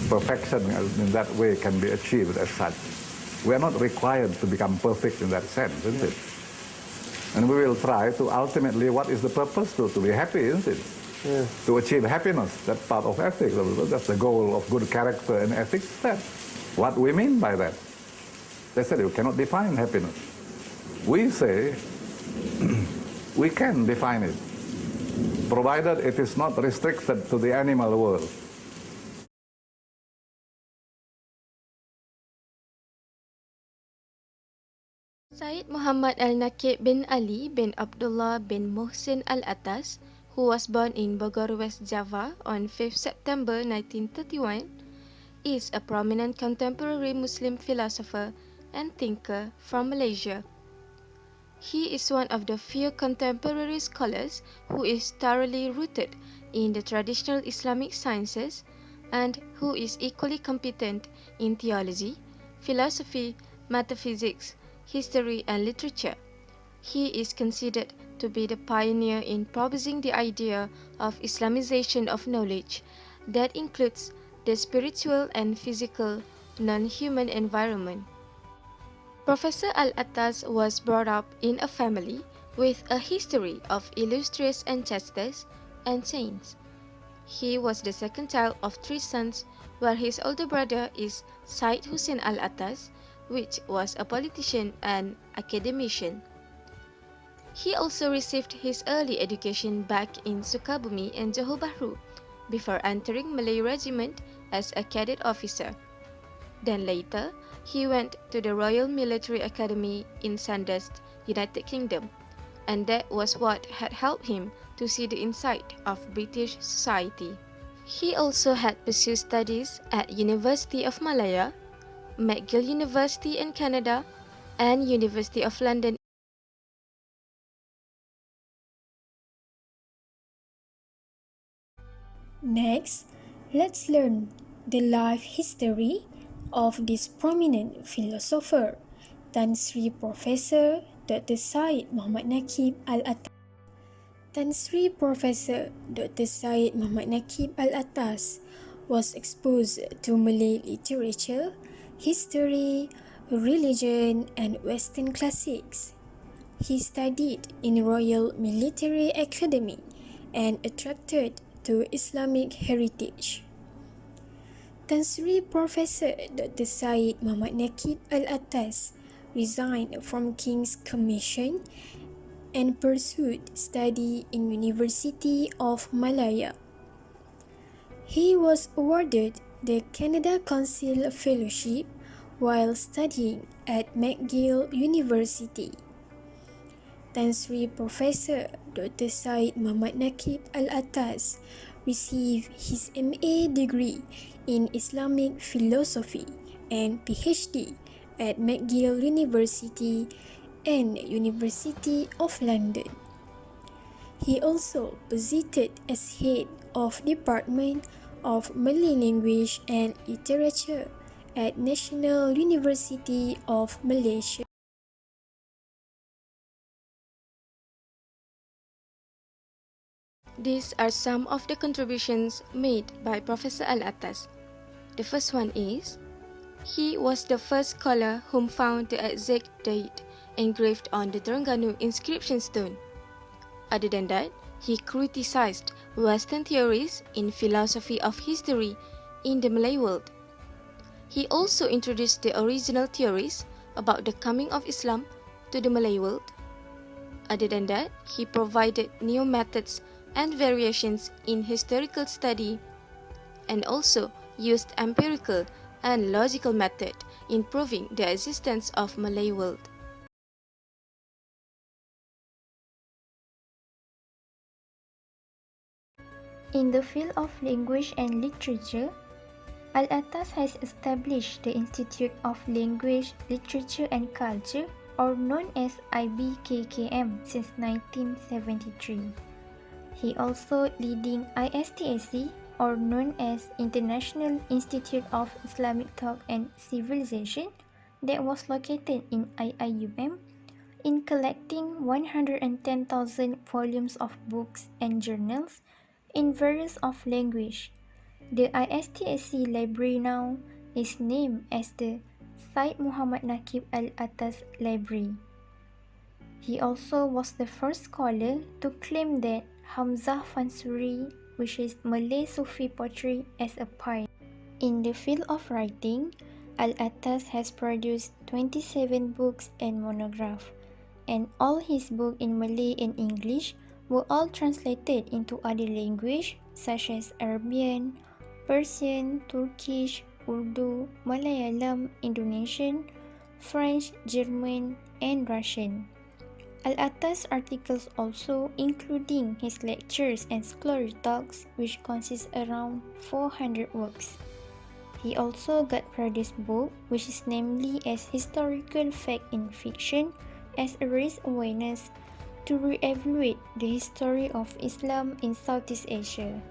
perfection in that way can be achieved as such. We are not required to become perfect in that sense, isn't it? And we will try to ultimately, what is the purpose? To be happy, isn't it? To achieve happiness. That's part of ethics. That's the goal of good character and ethics. That's what we mean by that. They said you cannot define happiness. We say we can define it, provided it is not restricted to the animal world. Syed Muhammad Al-Naquib bin Ali bin Abdullah bin Muhsin Al-Attas, who was born in Bogor, West Java on 5th September 1931, is a prominent contemporary Muslim philosopher and thinker from Malaysia. He is one of the few contemporary scholars who is thoroughly rooted in the traditional Islamic sciences and who is equally competent in theology, philosophy, metaphysics, history and literature. He is considered to be the pioneer in proposing the idea of Islamization of knowledge that includes the spiritual and physical non-human environment. Professor Al-Attas was brought up in a family with a history of illustrious ancestors and saints. He was the second child of 3 sons, where his older brother is Syed Hussein Al-Attas, which was a politician and academician. He also received his early education back in Sukabumi and Johor Bahru before entering Malay Regiment as a cadet officer. Then later, he went to the Royal Military Academy in Sandhurst, United Kingdom, and that was what had helped him to see the inside of British society. He also had pursued studies at University of Malaya, McGill University in Canada, and University of London. Next, let's learn the life history of this prominent philosopher, Tan Sri Professor Dr. Syed Muhammad Naquib Al-Attas. Tan Sri Professor Dr. Syed Muhammad Naquib Al-Attas was exposed to Malay literature, history, religion, and Western classics. He studied in Royal Military Academy and attracted to Islamic heritage. Tan Sri Professor Dr. Syed Muhammad Naquib Al-Attas resigned from King's Commission and pursued study in University of Malaya. He was awarded the Canada Council Fellowship while studying at McGill University. Tan Sri Professor Dr. Syed Muhammad Naquib Al-Attas received his MA degree in Islamic philosophy and PhD at McGill University and University of London. He also posited as head of Department of Malay Language and Literature at National University of Malaysia. These are some of the contributions made by Professor Al-Attas. The first one is, he was the first scholar whom found the exact date engraved on the Terengganu inscription stone. Other than that, he criticized Western theories in philosophy of history in the Malay world. He also introduced the original theories about the coming of Islam to the Malay world. Other than that, he provided new methods and variations in historical study and also used empirical and logical method in proving the existence of Malay world. In the field of language and literature, Al-Attas has established the Institute of Language, Literature and Culture, or known as IBKKM, since 1973. He also leading ISTAC, or known as International Institute of Islamic Thought and Civilization, that was located in IIUM, in collecting 110,000 volumes of books and journals in various of language. The ISTSC library now is named as the Syed Muhammad Naquib Al-Attas Library. He also was the first scholar to claim that Hamzah Fansuri, which is Malay Sufi poetry, as a poet. In the field of writing, Al-Attas has produced 27 books and monographs, and all his books in Malay and English were all translated into other languages such as Arabian, Persian, Turkish, Urdu, Malayalam, Indonesian, French, German, and Russian. Al-Attas articles also including his lectures and scholarly talks, which consist around 400 works. He also got produced book which is namely as Historical Fact in Fiction as a raise awareness to re-evaluate the history of Islam in Southeast Asia.